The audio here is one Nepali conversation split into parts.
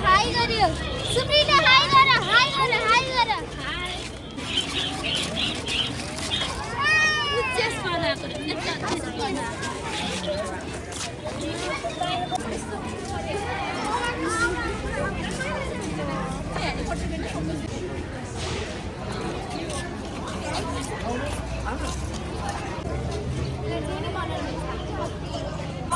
हाई गर्यो सुप्रिना हाई गर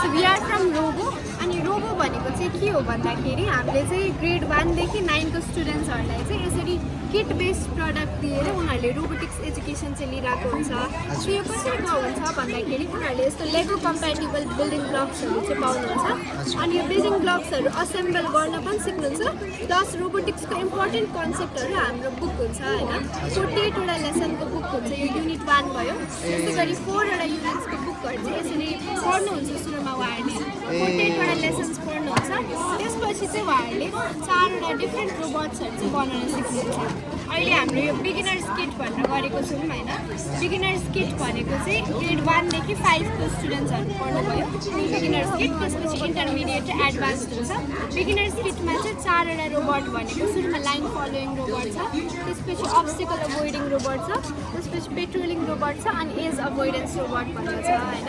So we are from Robo अनि रोबो भनेको चाहिँ के हो भन्दाखेरि हामीले चाहिँ ग्रेड 1 देखि 9 को स्टुडेन्ट्सहरूलाई चाहिँ यसरी किट बेस्ड प्रडक्ट दिएर उनीहरूले रोबोटिक्स एजुकेसन चाहिँ लिइरहेको हुन्छ। सो यो कसरी हुन्छ भन्दाखेरि उनीहरूले यस्तो लेगो कम्प्याटिबल बिल्डिङ ब्लक्सहरू चाहिँ पाउनुहुन्छ अनि यो बिल्डिङ ब्लक्सहरू असेम्बल गर्न पनि सिक्नुहुन्छ प्लस रोबोटिक्सको इम्पोर्टेन्ट कन्सेप्टहरू हाम्रो बुक हुन्छ होइन 48वटा लेसनको बुक हुन्छ यो युनिट 1 भयो त्यसै गरी 4वटा युनिट्सको बुकहरू चाहिँ यसरी पढ्नुहुन्छ सुरुमा उहाँहरूले 48वटा लेसन्स पढ्नुहुन्छ त्यसपछि चाहिँ उहाँहरूले 4वटा डिफ्रेन्ट रोबोट्सहरू चाहिँ बनाउन सिक्नुहुन्छ। अहिले हाम्रो यो बिगिनर्स किट भनेर गरेको छौँ होइन बिगिनर्स किट भनेको चाहिँ ग्रेड 1 देखि 5 को स्टुडेन्ट्सहरू पढ्नुभयो बिगिनर्स किट त्यसपछि इन्टरमिडिएट र एडभान्स्ड हुन्छ। बिगिनर्स किटमा चाहिँ 4वटा रोबोट भनेको सुरुमा लाइन फलोइङ रोबोट छ त्यसपछि अब्स्टिकल अभोइडिङ रोबोट छ त्यसपछि पेट्रोलिङ रोबोट छ अनि एज अभोइडेन्स रोबोट भन्ने छ होइन।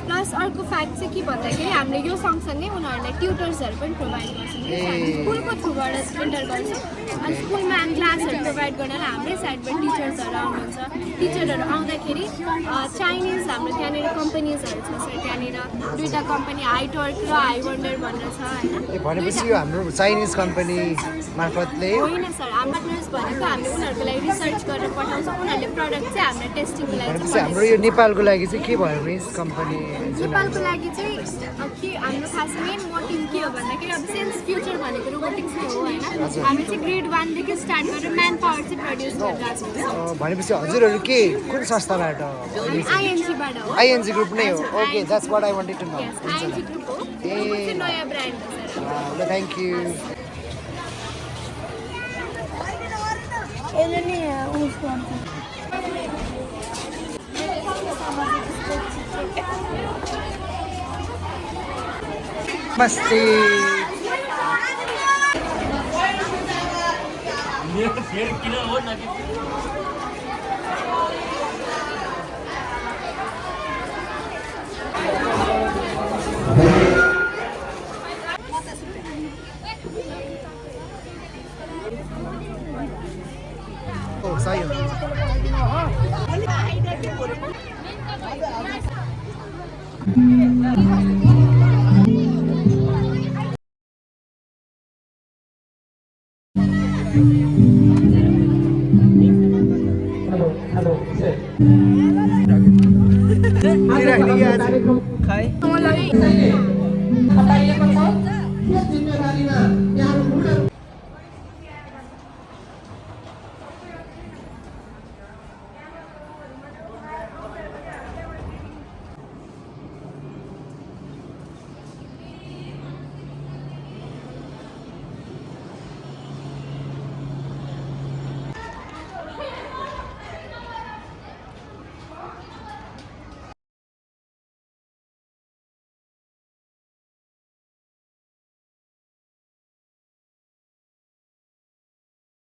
प्लस अर्को फ्याक्ट चाहिँ के भन्दाखेरि हामीले यो सँगसँगै उनीहरूलाई ट्युटर्सहरू पनि प्रोभाइड गर्छौँ स्कुलको थ्रुबाट इन्टर गर्छौँ अनि स्कुलमा हामी क्लासहरू प्रोभाइड गर्नलाई हाम्रै साइडबाट टिचर्सहरू आउनुहुन्छ टिचरहरू आउँदाखेरि चाइनिज हाम्रो त्यहाँनिर कम्पनीजहरू छ सर त्यहाँनिर 2टा कम्पनी हाइटवर्क र हाइवन्डर भनेर छ होइन भनेपछि यो हाम्रो चाइनिज कम्पनी मार्फतले होइन सर हाम्रो पार्टनर्स भनेको हामीले उनीहरूको लागि रिसर्च गरेर पठाउँछौँ उनीहरूले प्रडक्ट चाहिँ हाम्रो टेस्टिङको लागि हाम्रो यो नेपालको लागि चाहिँ के भयो मिस कम्पनी नेपालको लागि चाहिँ के हाम्रो खास मेन मोटिभ के हो भन्दाखेरि अब सेन्स फ्युचर भनेको रोबोटिक्स हो होइन हामी चाहिँ ग्रेड 1 देखि स्टार्ट गरेर म्यान पावर चाहिँ प्रड्युस गरिरहेको छौँ। भनेपछि हजुरहरू के कुन संस्थाबाट आइएनजीबाट हो आइएनजी ग्रुप नै हो okay that's what I wanted to know ING group हो यो चाहिँ नयाँ ब्रान्ड हो सर। थ्याङ्क यू यसले नि उसको नमस्ते फेरि किन हो न कि सही हो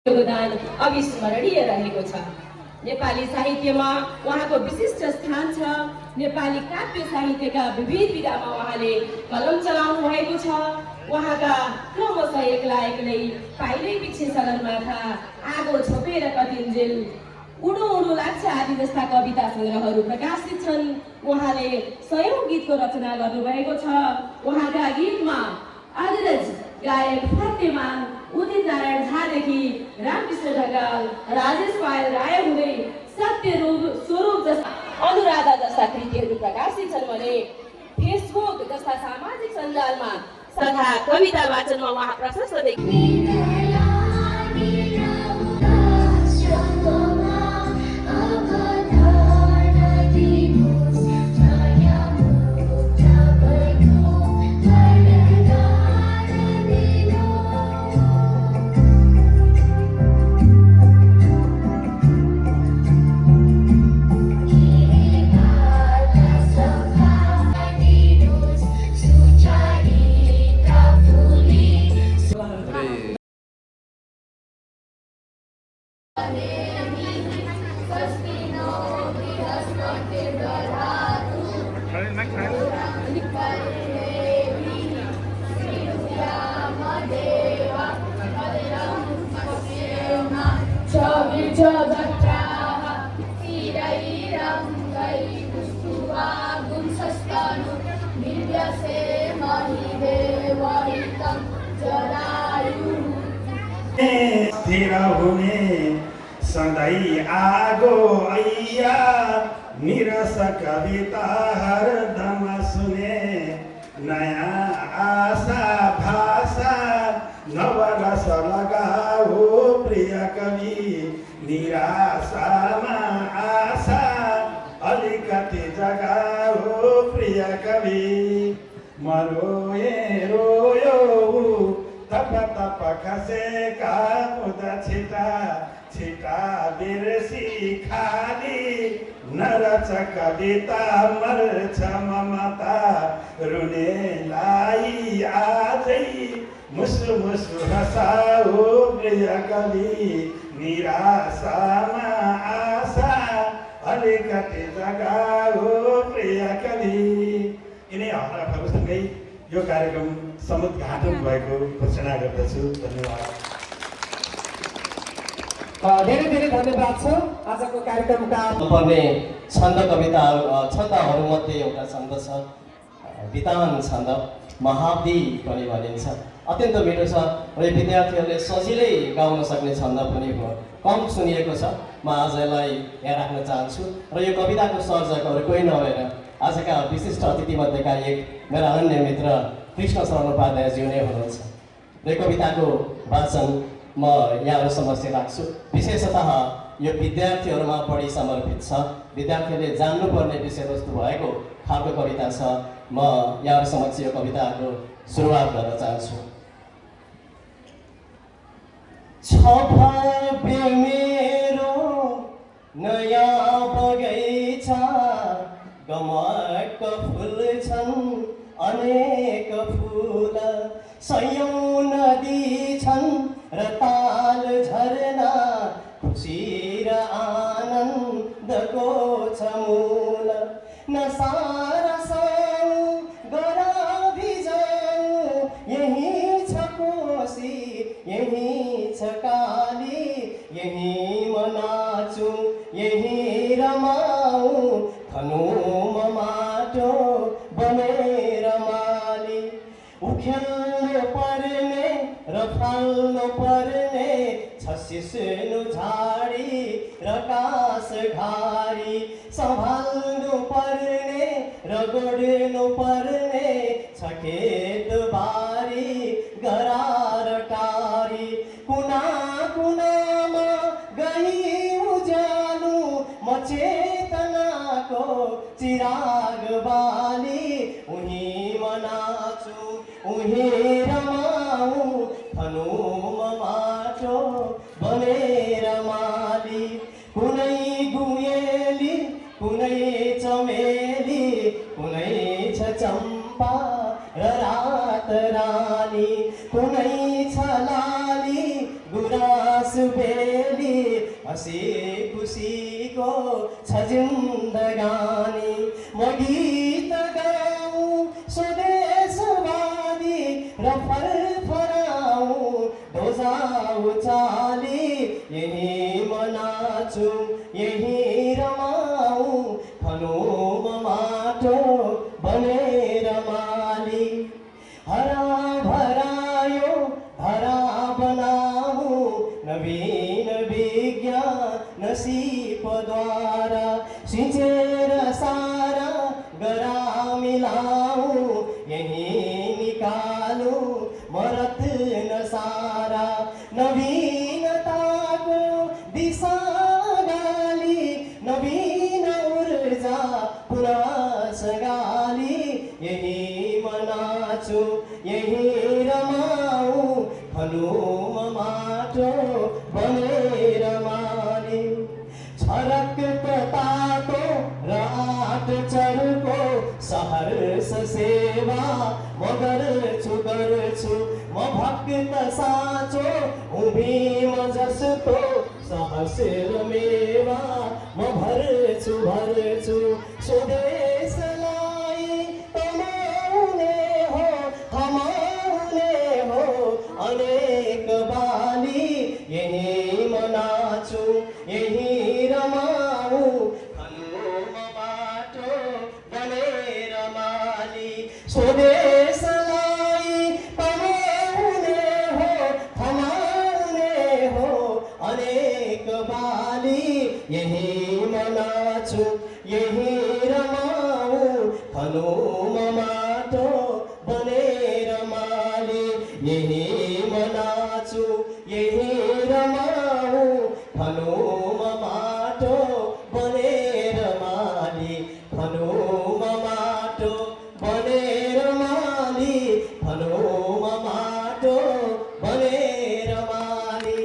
योगदान अविस्मरणीय रहेको छ। नेपाली साहित्यमा उहाँको विशिष्ट स्थान छ। नेपाली काव्य साहित्यका विविध विधामा उहाँले कलम चलाउनु भएको छ। उहाँका क्रमशः एक्ला एक्लै पाइलै पछि सगरमाथा आगो छोपेर कतिन्जेल उडो उडो लाग्छ आदि जस्ता कविता सङ्ग्रहहरू प्रकाशित छन्। उहाँले सयौं गीतको रचना गर्नुभएको छ। उहाँका गीतमा अग्रज गायक फतेमान उदित नारायण झादेखि रामकृष्ण ढकाल राजेश पायल राय हुँदै सत्य स्वरूप जस्ता अनुराधा जस्ता कृतिहरू प्रकाशित छन् भने फेसबुक जस्ता सामाजिक सञ्जालमा तथा कविता वाचनमा उहाँ प्रशस्त पुष्पवक्त्राः स्थिरैरङ्गैस्तुवा गुंसस्तनु दिव्यसे महिदेवहितं जरायुः स्थिर हुने सधैँ आगो ऐया निरस कविता हरदम सुने नयाँ आशा भाषा नवरस लगाओ प्रिय कवि निराशामा आशा अलिकति जगाओ प्रिय कवि मरोए रोयो तप तप खसेका पुद छिटा छिटा बिर्सी खाली नरच कविता मर्छ ममता रुनेलाई आजै मुसु मुसु हँसाओ प्रिय कवि निराशामा आशा अलिकति जगाओ प्रिय कवि। यिनै हरफहरूसँगै यो कार्यक्रम समुद्घाटन भएको घोषणा गर्दछु। धन्यवाद। धेरै धेरै धन्यवाद छ आजको कार्यक्रमका पर्ने छन्द छन्दहरूमध्ये एउटा छन्द छ वितान छन्द महाब्दी पनि भनिन्छ। अत्यन्त मिठो छ र विद्यार्थीहरूले सजिलै गाउन सक्ने छन्द पनि हो, कम सुनिएको छ। म आज यसलाई यहाँ राख्न चाहन्छु र यो कविताको सर्जक अरू कोही नभएर आजका विशिष्ट अतिथिमध्येका एक मेरा अन्य मित्र कृष्ण शरण उपाध्यायज्यू नै हुनुहुन्छ। र कविताको वाचन म यहाँहरू समक्ष राख्छु। विशेषतः यो विद्यार्थीहरूमा बढी समर्पित छ, विद्यार्थीहरूले जान्नुपर्ने विषयवस्तु भएको खालको कविता छ। म यहाँहरू समक्ष यो कविताको सुरुवात गर्न चाहन्छु। छ भव्य मेरो नयाँ बगैँचा गमक फुल छन् अनेक फुल सयौं नदी छन् र ताल झरना खुसी र आनन्दको छ मूल नसारा साउ गरा भिजाउ यही छ कोसी यही छ काली यही मनाचु यही रमाऊ खनु माटो बनेर माली उखेल्नु पर्ने र फाल्नु पर्ने छ सिस्नु झाडी र कास घारी सम्हाल्नु पर्ने र गोड्नु पर्ने छ खेत बारी गरार टारी कुना कुनामा गई उज्यालो म चेतनाको चिराग बाली उही मनाचु उही रमाऊ खनु माटो बनेर माली कुनै गुएली कुनै चमेली कुनै छ चम्पा र रात रानी कुनै छ लाली गुराँस बेली हँसी खुसीको छ जिन्दगानी म गीत गाउँ स्वदेशवादी र फरफराऊ ढोजाऊ चाली यही मनाचु यही रमाऊ खनु माटो बनेर माली हरा भरायो हरा बनाऊ नवीन विज्ञान सिपद्वारा सिंचेर सारा गरा मिलाऊ यही निकालू मरत सारा नवीनताको दिशा गाली नवीन ऊर्जा पुनः गाली यही मनाचु यही रमाऊ खनु माटो बनेर माली छरक ताको र आठ चरको सहर्ष सेवा म गर्छु म भक्त साँचो उभिम जस्तो सहस्र मेवा म भर्छु स्वदेशलाई तमाउने हो हमाउने हो अनेक बाली यही मनाचु यही मनाचु यही रमाऊ भनौँ माटो बनेर माली भनौँ माटो बनेर माली भनौँ माटो बनेर माली।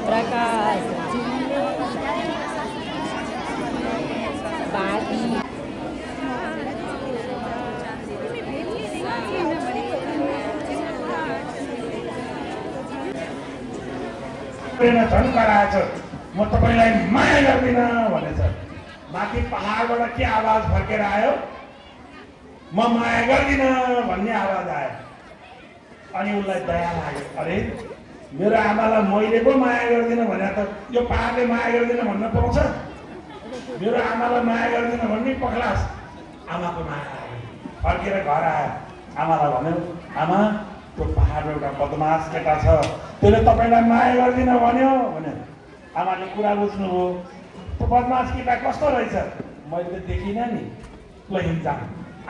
प्रकाश प्रेरणा झन् कराएछ म तपाईँलाई माया गर्दिनँ भनेछ। माथि पहाडबाट के आवाज फर्केर आयो? म माया गर्दिनँ भन्ने आवाज आयो। अनि उसलाई दया लाग्यो, अरे मेरो आमालाई मैले पो माया गर्दिनँ भने त यो पहाडले माया गर्दिनँ भन्न पाउँछ? मेरो आमालाई माया गर्दिनँ भन्ने पक्लास। आमाको माया लाग्यो, फर्केर घर आयो। आमालाई भन्यो, आमा त्यो पहाडमा एउटा बदमास केटा छ, त्यसले तपाईँलाई माया गर्दिनँ भन्यो भन्यो। आमाले कुरा बुझ्नुभयो, त्यो बदमास केटा कस्तो रहेछ? मैले त देखिनँ नि, ल हिँड्छौँ।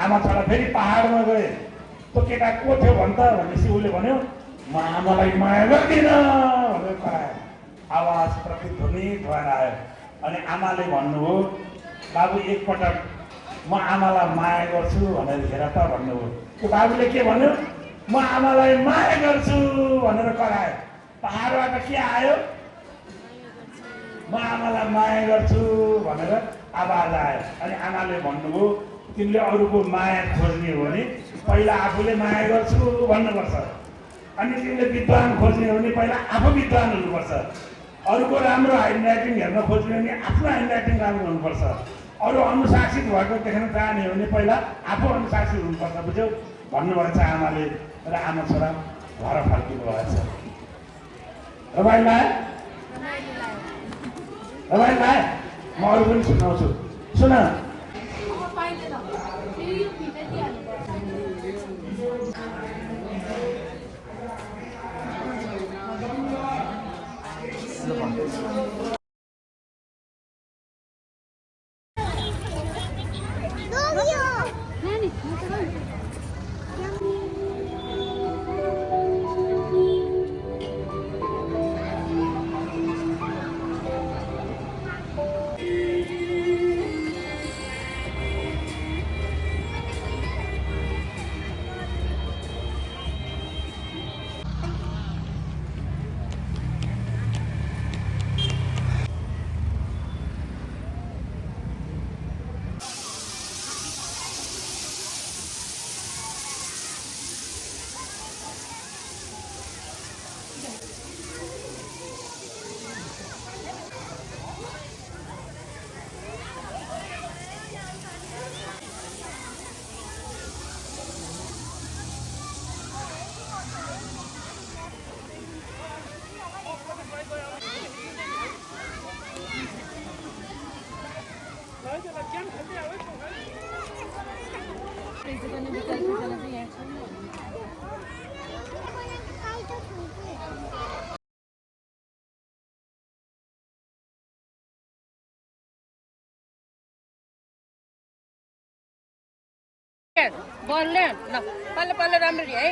आमा छोरा फेरि पहाडमा गए। त्यो केटा को थियो भन्छ भनेपछि उसले भन्यो, म आमालाई माया गर्दिनँ भनेर करायो। आवाज प्रतिध्वनित भएर आयो। अनि आमाले भन्नुभयो, बाबु एकपटक म आमालाई माया गर्छु भनेर हेर त भन्नुभयो। त्यो बाबुले के भन्यो? म आमालाई माया गर्छु भनेर करायो। पहाडबाट के आयो? म आमालाई माया गर्छु भनेर आवाज आयो। अनि आमाले भन्नुभयो, तिमीले अरूको माया खोज्ने हो भने पहिला आफूले माया गर्छु भन्नुपर्छ। अनि तिमीले विद्वान खोज्ने हो भने पहिला आफू विद्वान हुनुपर्छ। अरूको राम्रो ह्यान्ड राइटिङ हेर्न खोज्ने हो भने आफ्नो ह्यान्ड राइटिङ राम्रो हुनुपर्छ। अरू अनुशासित भएको देख्न चाहने हो भने पहिला आफू अनुशासित हुनुपर्छ, बुझ्यौ भन्नुभएछ आमाले। र आमा छोरा घर फर्किनु भएछ। रमाइलो लाग्यो? रमाइलो लाग्यो? म अरू पनि सुनाउँछु, सुन। बलले ल पल्ले पल्ले राम्ररी है।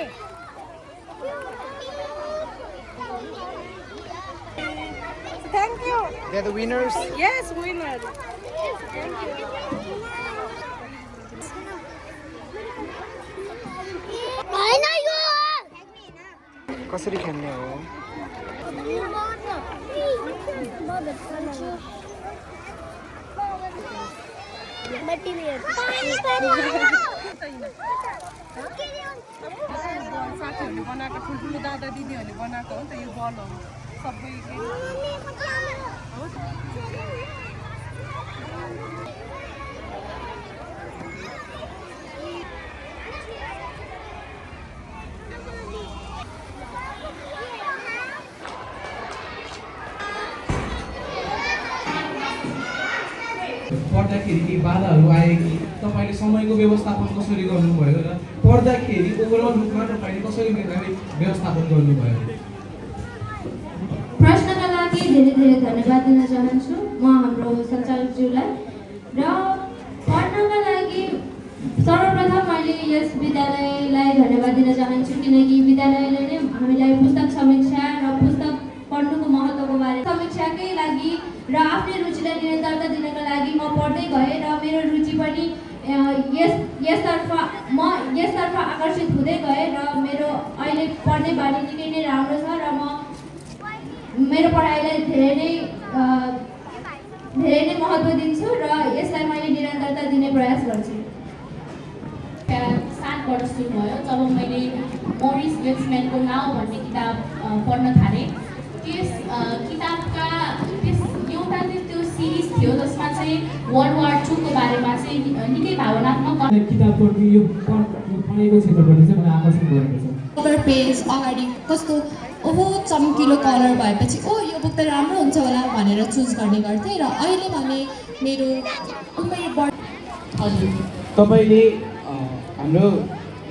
Thank you. They're the winners. Yes, winner. Thank you. होइन यो कसरी खेल्ने हो? साथीहरूले बनाएको ठुल्ठुलो दादा दिदीहरूले बनाएको हो नि त यो बलहरू सबै। पढ्दाखेरि केही बाधाहरू आए कि तपाईँले समयको व्यवस्थापन कसरी गर्नुभयो र पढ्दाखेरि ओभरअल रूपमा तपाईँले कसरी व्यवस्थापन गर्नुभयो? प्रश्नका लागि धेरै धेरै धन्यवाद दिन चाहन्छु म हाम्रो सञ्चालकज्यूलाई। र पढ्नका लागि यस विद्यालयलाई धन्यवाद दिन चाहन्छु किनकि विद्यालयले नै हामीलाई पुस्तक समीक्षा र पुस्तक पढ्नुको महत्त्वको बारे समीक्षाकै लागि र आफ्नै रुचिलाई निरन्तरता दिनका लागि म पढ्दै गएँ र मेरो रुचि पनि यसतर्फ आकर्षित हुँदै गएँ र मेरो अहिले पढ्ने बानी निकै नै राम्रो छ र म मेरो पढाइलाई धेरै नै महत्त्व दिन्छु र यसलाई मैले निरन्तरता दिने प्रयास गर्छु। 7 वर्ष सुरु भयो जब मैले मोरिस वेल्सम्यानको नाउँ भन्ने किताब पढ्न थालेँ। त्यस किताबका एउटा त्यो सिरिज थियो जसमा चाहिँ वर्ल्ड वार 2 को बारेमा चाहिँ निकै भावनात्मक किताब पढ्नु यो पढेको क्षेत्रबाट चाहिँ मलाई आकर्षण गरेको छ। कभर पेज अगाडि कस्तो ओहो चम्किलो कलर भएपछि ओ यो बुक त राम्रो हुन्छ होला भनेर चुज गर्ने गर्थेँ र अहिले भने मेरो उमेर हजुर तपाईँले हाम्रो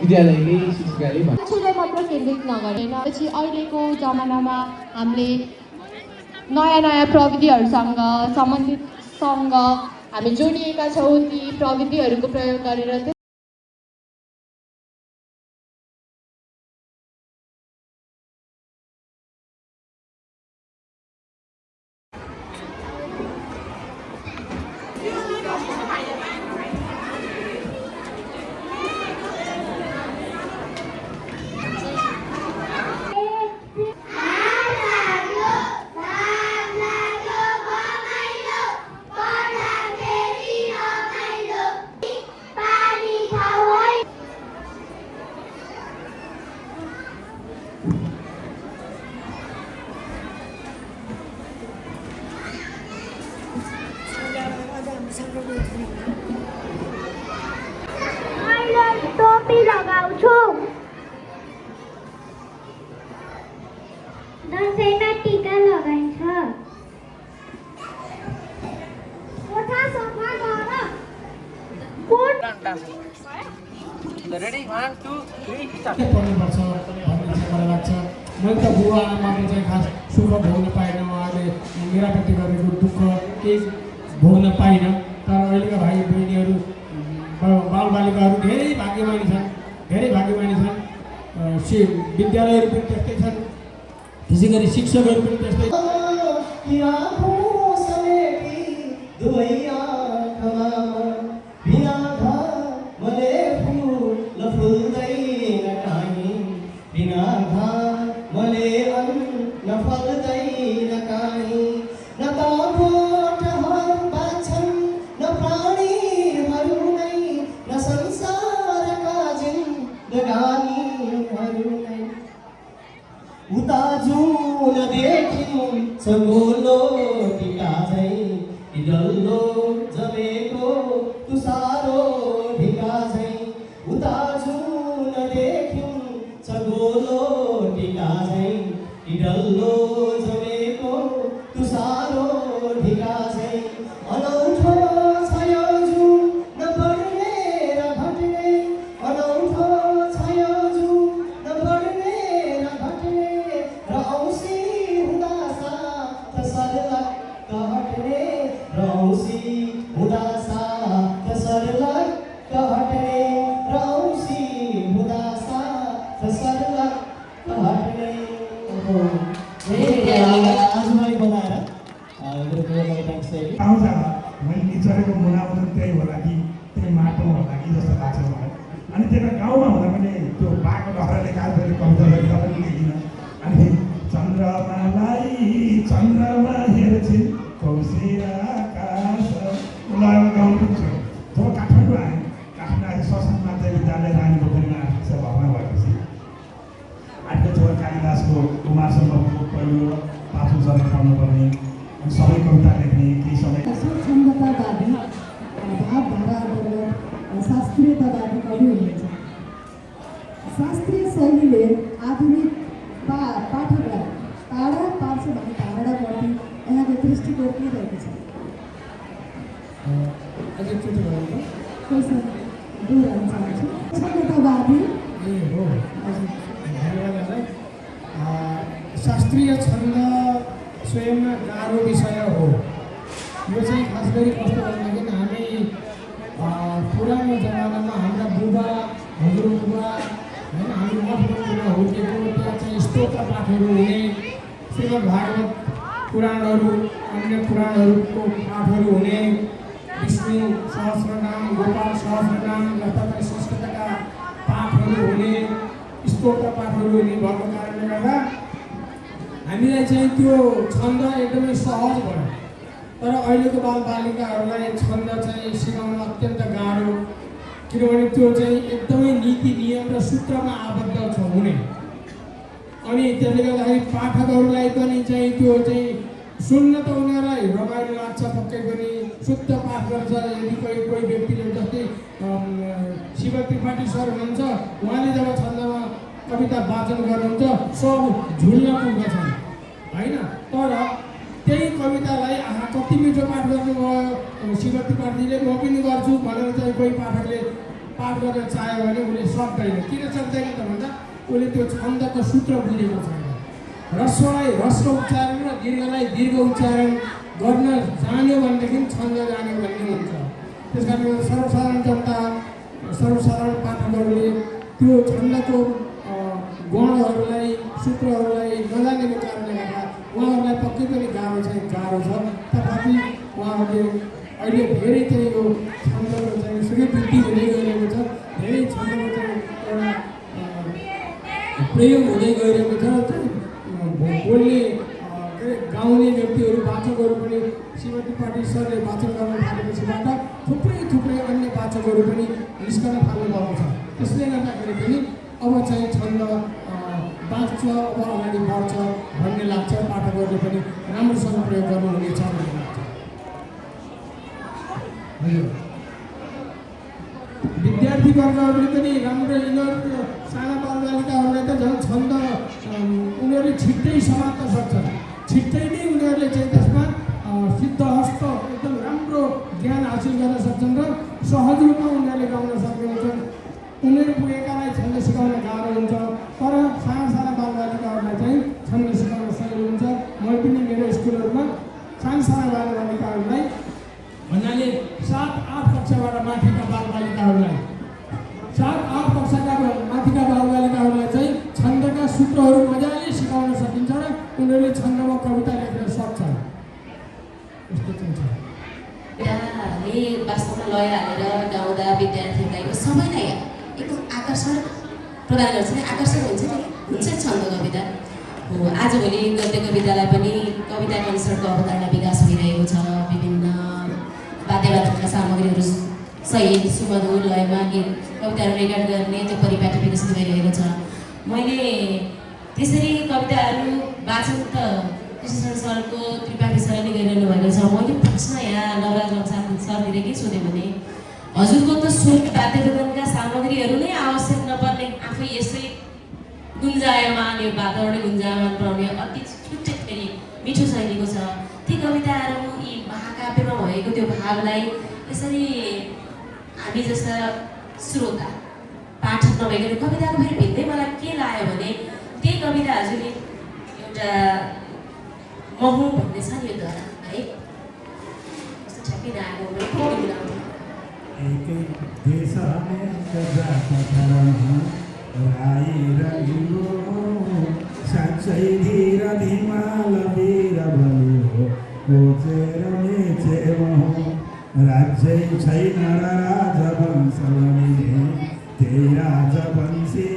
विद्यालयले शिक्षाले मान्छेलाई मात्र केन्द्रित नगरेन पछि अहिलेको जमानामा हामीले नयाँ प्रविधिहरूसँग सम्बन्धितसँग हामी जोडिएका छौँ। ती प्रविधिहरूको प्रयोग गरेर टोपी लगाउँछु। दसैँमा टीका लगाइन्छ। कोठा सफा गर। पढ्नुपर्छ भन्ने चाहिँ मलाई लाग्छ। मैले त बुवा आमाले चाहिँ खास सुख भोग्न पाइनँ, उहाँले मेरापट्टि गरेको दुःख केही भोग्न पाइनँ। तर अहिलेका भाइ बहिनीहरू बालबालिकाहरू धेरै भाग्यमानी छन्। विद्यालयहरू पनि त्यस्तै छन्, त्यसै गरी शिक्षकहरू पनि त्यस्तै। सगोलो टिका झैँ डल्लो जमेको तुसारो ढिका झैँ उता जुन देख्यौँ सगोलो टिका झैँ डल्लो जमेको तुसारो ढिका झैँ अनौठो छ यो जुन नबढ्ने र घट्ने अनौठो छ यो जुन नबढ्ने र घट्ने र औँसी मैले चढेको मुनामा त्यही होला कि त्यही माटो होला कि जस्तो लाग्छ मलाई। अनि त्यता गाउँमा हुँदा पनि त्यो बाको डहराले कालले कविता तपाईँले लेखिन। अनि चन्द्रमालाई चन्द्रमा हेर्छिन् कौशिर आकाश लगाएर गाउनु पुग्छ। जब काठमाडौँ आएँ, काठमाडौँ आएर सशक्त माध्यमिक विद्यालय रानी पोखरीमा शिक्षा भर्ना भएपछि आठको छोरा कालिदासको कुमारसम्मको पहिलो पाँचौँ चरण पढ्नुपर्ने अनि सबै कविता लेख्ने केही समय छन्दतावादी भावधाराबाट शास्त्रीयतावादी कवि हुनुहुन्छ। शास्त्रीय शैलीले आधुनिक पाठकलाई टाढा पार्छ भन्ने धारणाप्रति यहाँको दृष्टिकोण के रहेको छ? एकचोटि भयो कसरी दोहोऱ्याउन चाहन्छु। छन्दतावादी ए हो हजुर, धन्यवाद। शास्त्रीय छन्द स्वयंमा गाह्रो विषय हो। यो चाहिँ खास गरी कस्तो भनेदेखि हामी पुरानो जमानामा हाम्रा बुबा श्रीमद् भागवत पुराणहरू अन्य पुराणहरूको पाठहरू हुने, विष्णु सहस्रनाम, गोपाल सहस्रनाम लगायतका संस्कृतका पाठहरू हुने, स्तोत्र पाठहरू हुने भएको कारणले गर्दा हामीलाई चाहिँ त्यो छन्द एकदमै सहज भयो। तर अहिलेको बालबालिकाहरूलाई छन्द चाहिँ सिकाउन अत्यन्त गाह्रो, किनभने त्यो चाहिँ एकदमै नीति नियम र सूत्रमा आबद्ध छ हुने। अनि त्यसले गर्दाखेरि पाठकहरूलाई पनि चाहिँ त्यो चाहिँ सुन्न त उनीहरूलाई रमाइलो लाग्छ, पक्कै पनि शुद्ध पाठ गर्छ। यदि कोही व्यक्तिले जस्तै शिव त्रिपाठी सर हुनुहुन्छ, उहाँले जब छन्दमा कविता वाचन गर्नुहुन्छ सब झुल्न पुग्दछन् होइन। तर त्यही कवितालाई कति मिठो पाठ गर्नुभयो शिव त्रिपाठीले, म पनि गर्छु भनेर चाहिँ कोही पाठकले पाठ गर्न चाह्यो भने उसले सक्दैन। किन सक्दैन त भन्दा उसले त्यो छन्दको सूत्र बुझेको छैन। ह्रस्वलाई ह्रस्व उच्चारण र दीर्घलाई दीर्घ उच्चारण गर्न जान्यो भनेदेखि छन्द जान्यो भन्ने हुन्छ। त्यस कारण सर्वसाधारण जनता, सर्वसाधारण पाठकहरूले त्यो छन्दको गणहरूलाई, सूत्रहरूलाई नजानेको कारणले गर्दा उहाँहरूलाई पक्कै पनि गाह्रो छ। तथापि उहाँहरूले अहिले धेरै चाहिँ यो छन्दको चाहिँ सुकै वृद्धि हुँदै गइरहेको छ, धेरै छन्दको चाहिँ एउटा प्रयोग हुँदै गइरहेको छ। बोल्ने गाउने व्यक्तिहरू, वाचकहरू पनि शिव त्रिपाठी सरले वाचन गर्न थालेपछिबाट थुप्रै अन्य वाचकहरू पनि निस्कन थाल्नु भएको छ। त्यसले गर्दाखेरि पनि अब चाहिँ छन्द बाँच्छ, अब अगाडि बढ्छ भन्ने लाग्छ। पाठकहरूले पनि राम्रोसँग प्रयोग गर्नुहुनेछ भन्ने लाग्छ। विद्यार्थी वर्गहरूले पनि राम्रो, यिनीहरू साना बालबालिकाहरूलाई त झन् छन्द उनीहरूले छिट्टै समात्न सक्छन्, छिट्टै नै उनीहरूले चाहिँ त्यसमा सिद्धहस्त एकदम राम्रो ज्ञान हासिल गर्न सक्छन् र सहज रूपमा उनीहरूले गाउन सक्नेछन्। उनीहरू पुगेकालाई छन्द सिकाउन गाह्रो हुन्छ, तर साना बालबालिकाहरूलाई चाहिँ छन्द सिकाउन सजिलो हुन्छ। मैले पनि मेरो स्कुलहरूमा साना बालबालिकाहरूलाई भन्नाले 7-8 कक्षाबाट माथिका बालबालिकाहरूलाई 7-8 कक्षाका माथिका बालबालिकाहरूलाई चाहिँ छन्दका सूत्रहरू मजाले सिकाउन सकिन्छ र उनीहरूले छन्दमा कविता लेख्न सक्छन्। यस्तो चाहिँ छ। वास्तवमा लय हालेर गाउँदा विद्यार्थीहरूलाई सबैलाई एकदम आकर्षण प्रदान गर्छ नि, आकर्षण हुन्छ नि, हुन्छ छन्द कविता हो। आजभोलि गद्य कवितालाई पनि कविता कन्सर्टको अवधारणा विकास भइरहेको छ। विभिन्न वाद्यवादनका सामग्रीहरू सहित सुमधुर लयमा गीत कविताहरू रेकर्ड गर्ने त्यो परिपाटी विकसित भइरहेको छ। मैले त्यसरी कविताहरू वाचन त कृष्ण सरको, त्रिपाठी सरले गरिरहनु भएको छ। मैले प्रश्न यहाँ लवराज लक्ष्मण सरतिर के सोधेँ भने हजुरको त स्वर वाद्यवादनका सामग्रीहरू नै आवश्यक नपर्ने, आफै यसै गुन्जायमान, यो वातावरण गुन्जायमान बनाउने अति छुट्टै फेरि मिठो शैलीको छ। ती कविताहरू यी महाकाव्यमा भएको त्यो भावलाई यसरी हामी जस्ता श्रोता पाठक नभइकन कविताको फेरि भिन्दै मलाई के लाग्यो भने त्यही कविता हजुरले एउटा महु भन्ने छ नि यो धरा है, कस्तो ठ्याक्कै नआएको एकै देशमे राई र हिलो साँच्चै धीर धिमाल वीर बलियो कोचेर मेचेम राज्यै छैन र राजवंशले त्यही राजवंशी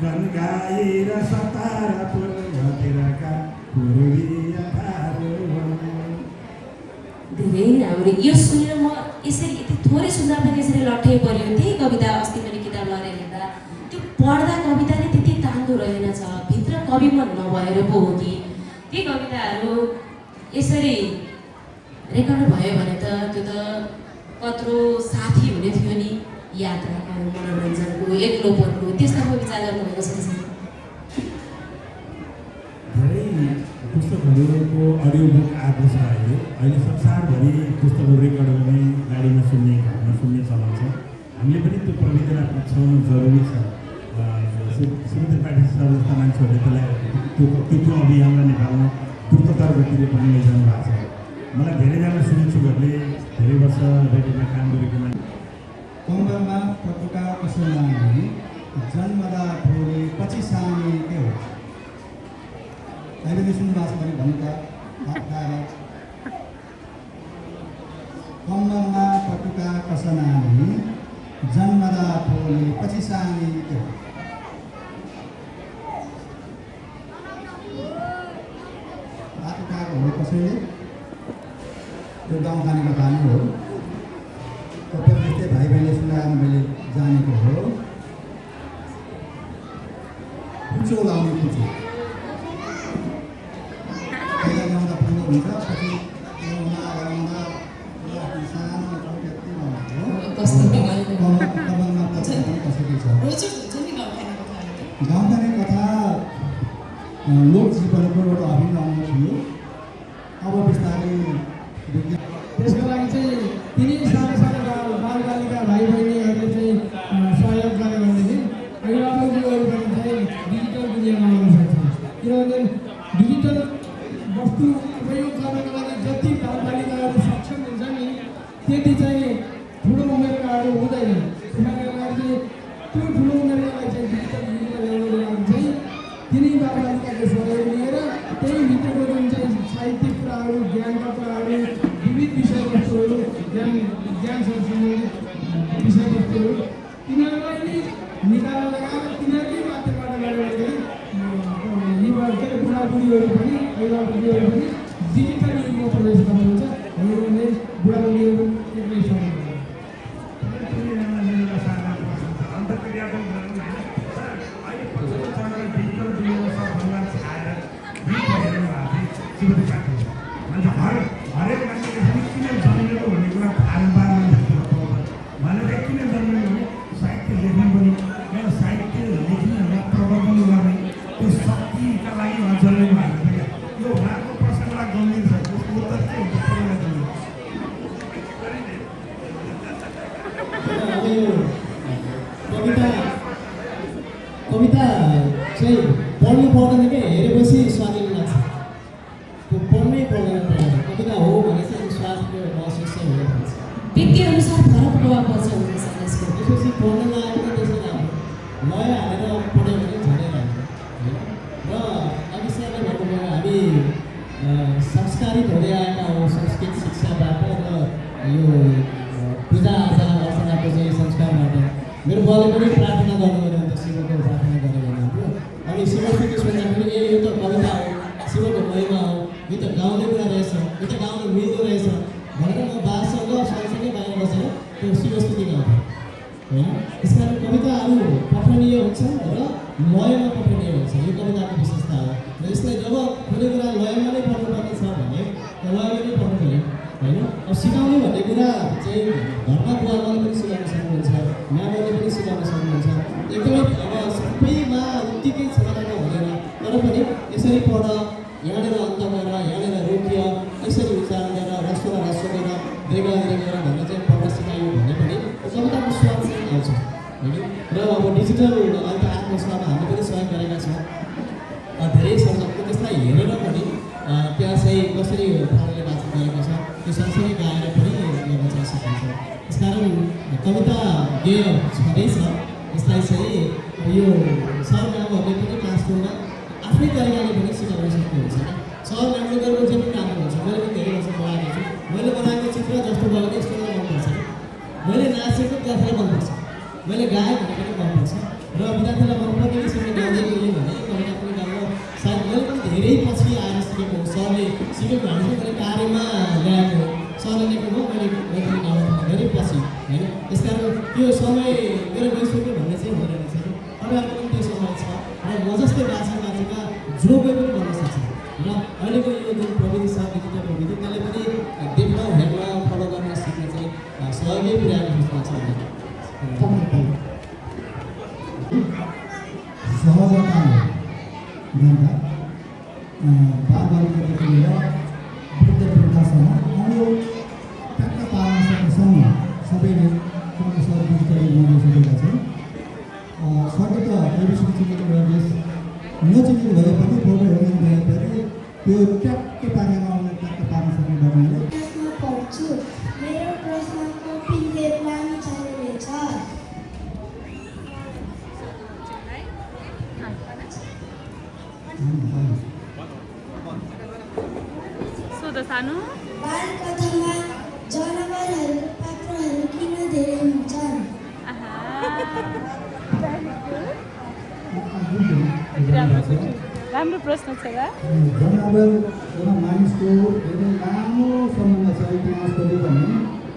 गन गाएर सतार पूर्वतिरका पूर्वीय धेरै राम्रो। यो सुनेर म यसरी यति थोरै सुन्दा पनि यसरी लट्ठै पऱ्यो। त्यही कविता अस्ति मैले किताब लगेर हेर्दा त्यो पढ्दा कविता नै त्यति तान्दो रहेनछ, भित्र कवि मन नभएर पो हो कि ती कविताहरू यसरी रेकर्ड भयो भने त त्यो त कत्रो साथी हुने थियो नि, यात्राको, मनोरञ्जनको, एक्लोपनको। त्यस्ताको विचार गर्नुभएको छ। धेरै पुस्तकहरूको अडियो बुक आएको छ। अहिले संसारभरि पुस्तकहरू रेकर्ड गर्ने, गाडीमा सुन्ने, घरमा सुन्ने चलन छ। हामीले पनि त्यो प्रविधिलाई पछ्याउनु जरुरी छ। शिव त्रिपाठी सर जस्ता मान्छेहरूले त्यसलाई त्यो अभियानलाई नेपालमा द्रुततर गतिले पनि लैजानु भएको छ। मलाई धेरैजना शुभेच्छुकहरूले धेरै वर्ष रेडियोमा काम गरेको कम्बरमा पटुका कसो लाने जन्मदा ठोरे पछि साने के हो। हामीले सुन्नुभएको छ भने भनेका गाएर कम्मरमा पटुका कसनानी जन्मदा ठोले पछि सानी आएको हो कसैले त्यो गाउँ खानेको खानु हो त्यस्तै भाइ बहिनीले सुनाएर मैले जानेको हो कुचो लाउने कुचो पहिला ल्याउँदा पुग्नु हुन्छ पछि ल्याउँदा सानो कमलमा कसरी छ गाउँ खाने कथा लोक जीवनको एउटा अभिन्न अङ्ग थियो अब बिस्तारै त्यसको लागि चाहिँ तिनै सानो सानो बालबालिका भाइ बहिनीहरूले चाहिँ सहयोग गरे भनेदेखि अभिभावकजीहरू पनि चाहिँ डिजिटल दुनियाँमा आउन सक्छ किनभने डिजिटल वस्तु उपयोग गर्नको लागि जति बालबालिकाहरू सक्षम हुन्छ नि त्यति चाहिँ ठुलो उमेरकाहरू हुँदैन उनीहरूको लागि चाहिँ त्यो ठुलो उमेरकालाई चाहिँ डिजिटल युगमा ल्याउनको लागि चाहिँ तिनै बालबालिकाको सहयोग लिएर त्यही भित्रको जुन चाहिँ साहित्यिक कुराहरू ज्ञानका कुराहरू विविध विषयवस्तुहरू ज्ञानसँग सम्बन्धित विषयवस्तुहरू तिनीहरूलाई नै निकालेर लगाएर तिनीहरूकै माध्यमबाट गर्दाखेरि युवा के अरे बुढाबुढीहरू पनि अभिभावकहरू पनि डिजिटल युगमा प्रवेश गर्नुहुन्छ उनीहरूले बुढाबुढीहरू एक्लै सक्नुहुन्छ हरेक मान्छेले किन जन्मेको भन्ने कुरा भनेर किन जन्मेको भने साहित्य लेख्न पनि या साहित्य लेख्नेहरूलाई प्रवर्धन गर्ने त्यो शक्तिका लागि उहाँ जन्मेको भएको थियो यो उहाँको प्रश्नलाई गम्भीर छ त्यसको उत्तर के हुन्छ कविता चाहिँ पढ्नु पर्दैन क्या हेरेपछि स्वादिलो लाग्छ त्यो पढ्नै पर्दैन कविता हो भने चाहिँ स्वादको महसुस चाहिँ हुन थाल्छ व्यक्तिअनुसार फरक प्रभाव पर्छ हुन्छ यसको त्यसपछि पढ्न लागेको त्यसरी राम्रो लय हालेर पढ्यो भने झनै राम्रो होइन र अघि सानो भन्नुभयो हामी संस्कारित हुँदै आएका हौँ संस्कृत शिक्षाबाट र यो पूजाआजा अर्चनाको चाहिँ संस्कारबाट मेरो बुवाले पनि प्रार्थना गर्नुभयो अन्त शिवको प्रार्थना गरेर हुनुहुन्थ्यो अनि शिवस्तुति सुन्दा पनि ए यो त कविता हो शिवको महिमा हो यो त गाउने कुरा रहेछ यो त गाउनु मिल्दो रहेछ भनेर म बासँग सँगसँगै बाहिर बसेर त्यो शिवस्तुति गाउँथेँ होइन त्यस कारण कविताहरू पठनीय हुन्छ र लयमा पठनीय हुन्छ यो कविताको विशेषता हो र यसलाई जब कुनै कुरा लयमा नै पढ्नुपर्ने छ भने लयमा नै पढ्नु पऱ्यो होइन अब सिकाउनु भन्ने कुरा चाहिँ घरमा बुवाले पनि सिकाउन सक्नुहुन्छ मामाले पनि सिकाउन सक्नुहुन्छ एकदमै अब सबैमा उत्तिकै क्षमताको हुँदैन तर पनि यसरी पढ यहाँनिर अन्त गर यहाँनिर रोकिय यसरी उच्चारण गरेर ह्रस्व र ह्रस्व गरेर दीर्घ गरेर भनेर चाहिँ पढ्न सिकायो भने पनि कविताको स्वाद चाहिँ आउँछ होइन र अब डिजिटल अन्त आएको छ अब हामीले पनि सहयोग गरेका छौँ धेरै संसदको त्यसलाई हेरेर पनि त्यहाँ चाहिँ कसरी पाराले बात गरेको छ त्यो सँगसँगै गाएर पनि गर्न चाहिँ सकिन्छ त्यस कारण कविता गेय छँदैछ यसलाई चाहिँ यो सरमामहरूले पनि क्लासरुममा आफ्नै तरिकाले पनि सिकाउन सक्नुहुन्छ सर राम्रो गरेको चाहिँ पनि राम्रो हुन्छ मैले पनि धेरै वर्ष पढाएको छु मैले बनाएको चित्र जस्तो भयो भने यस्तो मनपर्छ मैले नाचेको विद्यार्थीलाई मनपर्छ मैले गाएँ भने पनि मनपर्छ र विद्यार्थीलाई मनपर्ने विषयमा गाउँदै गएँ भने कविता पनि गाउन सायद मैले पनि धेरै पछि आएर सिकेको हो सरले सिकेको भने चाहिँ मैले कार्यमा ल्याएको हो सरले लेखेको हो मैले पनि गाउनु धेरै पछि होइन त्यस कारण त्यो समय मेरो गइसक्यो भन्ने चाहिँ हुँदैन रहेछ तपाईँहरूको पनि त्यो समय छ र म जस्तै बाछा जो कोही पनि गर्न सक्छ र अहिलेको यो जुन प्रविधि छ डिजिटल प्रविधि त्यसले पनि देख्न हेर्न फलो गर्न सिक्न चाहिँ सहयोगै पुर्याएको जस्तो लाग्छ सहजता जनता बालबालिकादेखि लिएर वृद्ध वृद्धासम्म अरू ट्याक्क पार्न सकेसम्म सबैले सर डिजिटल युगमा गइसकेका छन् सरले त एबिसिडी चिनेको देश नचिनेको भए पनि फोटो हेर्ने भए पनि त्यो ट्याक्कै पारेर आउने ट्याक्क पार्न सक्ने गर्नेले पढ्छु मेरो प्रश्नको पिनले प्लान चाहिरहेछ सानो बालकथामा जनावरहरू पात्रहरू किन धेरै हुन्छन्? राम्रो प्रश्न छ र जनावर र मानिसको धेरै लामो सम्बन्ध छ इतिहासको भने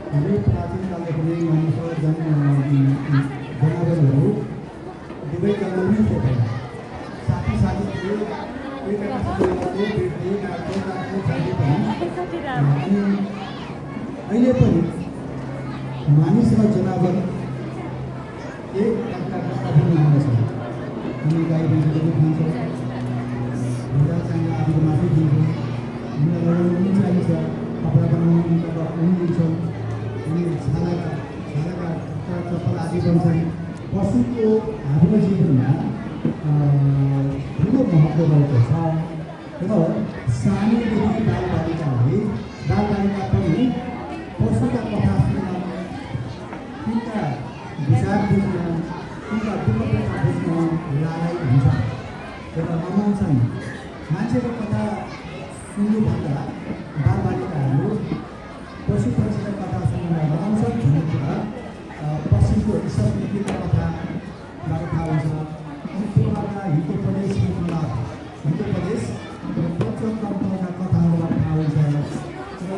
धेरै प्राचीन कालदेखि मानिस र जनावरहरू दुवै जनावरै थिए। साथी साथी थिए, एकअर्कासँग भेट्थे, काट्थे, खाथे पनि। अनि अहिले पनि मानिस र जनावर एक अर्काका अभिन्न छ। हामी गाई भैँसीहरू खान्छौँ, ढुङ्गा चाहिने आदिको मासु दिन्छौँ, हामीलाई लगाउनु पनि चाहिन्छ, कपडा बनाउनु ऊन दिन्छौँ, अनि छालाका चप्पल आदि बन्छन्। पशुको हाम्रो जीवनमा ठुलो महत्त्व रहेको छ र सानैदेखि बालबालिकाले पनि पशुका कथा सुन्न, तिनका विचार बुझ्न, तिनका दुःख बुझ्न लागाइ हुन्छ र रमाउँछन्। मान्छेको कथा सुन्नुभन्दा बालबालिकाहरू पशु पक्षीका कथा सुन्न रमाउँछन् भन्ने कुरा पश्चिमको संस्कृतिको कथाबाट थाहा हुन्छ। अनि पूर्वका हितोपदेश र पञ्चतन्त्रका कथाहरूबाट थाहा हुन्छ र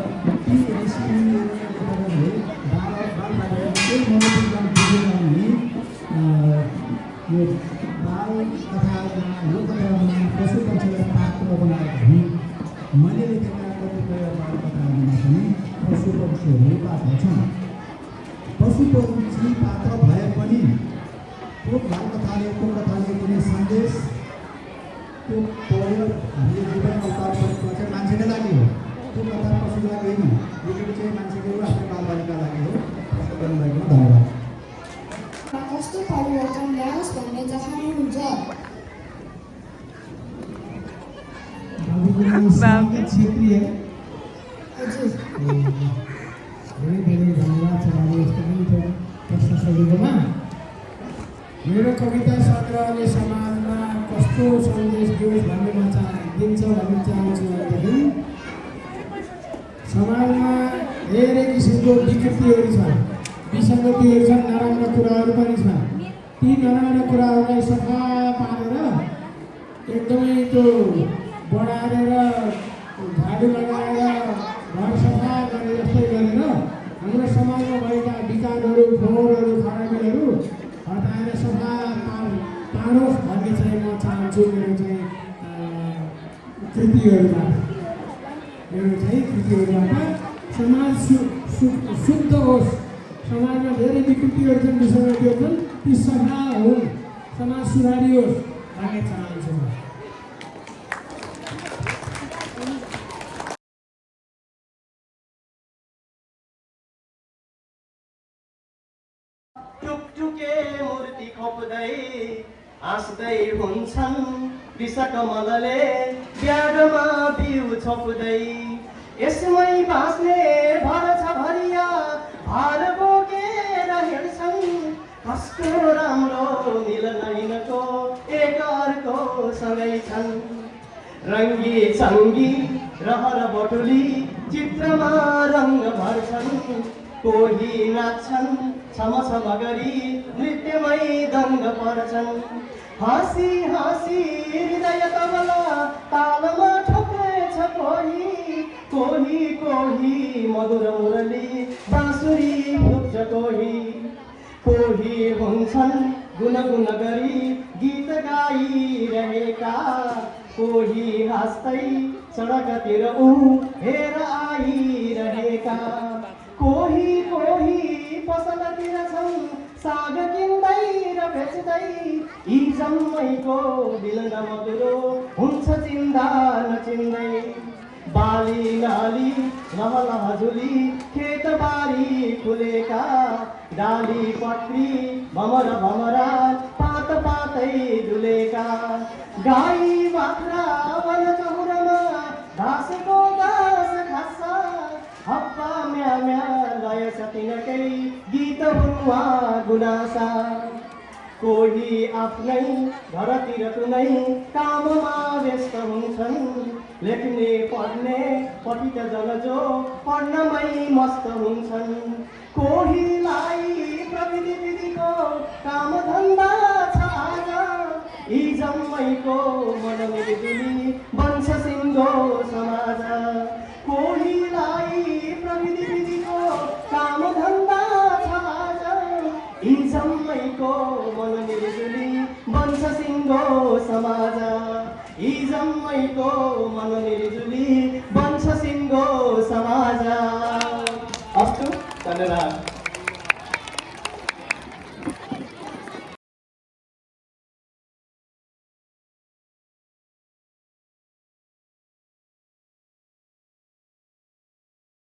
ती ऋषिमुनिहरूले बालबालिकाले केही मनोविज्ञान बुझेर भने यो बाल कथामा यो कथामा पशु पक्षीलाई पात्र बनाएका हुन्। मैले लेखेका कतिपय बाल कथाहरूमा पनि पशु पक्षीहरू पात्र छन्। पशु पक्षी पात्र भए पनि त्यो बाल कथाले त्यो कथाले कुनै सन्देश त्यो पढेर हामीले जीवन अवतार गरेको चाहिँ मान्छेकै लागि हो। त्यो कथा पशुको लागि होइन, यो चाहिँ मान्छेको आफ्नो बालबालिका लागि हो। त्यसको गर्नुभएको धन्यवाद। कस्तो परिवर्तन ल्याओस् भन्ने चाहनुहुन्छ? क्षेत्रीय हजुर धेरै धेरै धन्यवाद छ बाबु यस्तो मिठो प्रश्न सोधेकोमा। मेरो कविता सङ्ग्रहले समाजमा कस्तो सन्देश दिन्छ भन्ने चाहन्छु भनेदेखि समाजमा धेरै किसिमको विकृतिहरू छन्, विसङ्गतिहरू छन्, नराम्रा कुराहरू पनि छन्। ती नराम्रा कुराहरूलाई सफा पारेर एकदमै त्यो बढारेर झाडु लगाएर घर सफा गरे जस्तै गरेर हाम्रो समाजमा भएका विकारहरू, फोहोरहरू, खराबीहरू हटाएर सफा पारोस् भन्ने चाहिँ म चाहन्छु। मेरो चाहिँ कृतिहरूबाट समाज शुद्ध होस्। समाजमा धेरै विकृतिहरू छन्, विसङ्गतिहरू छन्, ती सफा हुन्, समाज सुधारियोस् भन्ने चाहन्छु म। टुकटुके मूर्ति खोप्दै हाँस्दै हुन्छन् विषकमलले ब्याडमा बिउ छोप्दै। यसमै बाँच्ने भर छ भरिया भार बोकेर हिँड्छन्। कस्तो राम्रो मिलनैनको एक अर्को सँगै छन्। रङ्गी चङ्गी रहर बटुली चित्रमा रङ्ग भर्छन्। कोही नाच्छन् छम गरी नृत्यमै दङ्ग पर्छन्। हाँसी हाँसी हृदय तबला तालमा ठोक्रेछ कोही। कोही कोही मधुर मुरली बाँसुरी फुक्छ कोही। कोही हुन्छन् गुनगुन गरी गीत गाइरहेका। कोही हाँस्दै सडकतिर हेर आइरहेका। कोही कोही पसलतिर छन् साग किन्दै र बेच्दै। यी जम्मैको बिलन मधुरो हुन्छ चिन्दा नचिन्दै। बाली नाली लहलह झुली खेतबारी फुलेका। डाली पत्री भमर भमरा पात पातै डुलेका। गाई बाख्रा वन चौरमा घाँसको घाँस खान्छ। हप्पा म्या म्या लय सतिनकै गीत हुआ गुनासा। कोही आफ्नै घरतिर कुनै काममा व्यस्त हुन्छन् लेख्ने पढ्ने पठित जन जो पढ्नमै मस्त हुन्छन् कोहीलाई प्रविधि विधिको काम धन्दा छ आज यी जम्मैको मन मिलिजुली बन्छ सिङ्गो समाज कोहीलाई प्रविधि विधिको काम धन्दा छ आज यी जम्मैको मन मिलिजुली बन्छ सिङ्गो समाज यी जम्मैको मन मिलिजुली बन्छ सिङ्गो समाज अस्तु धन्यवाद।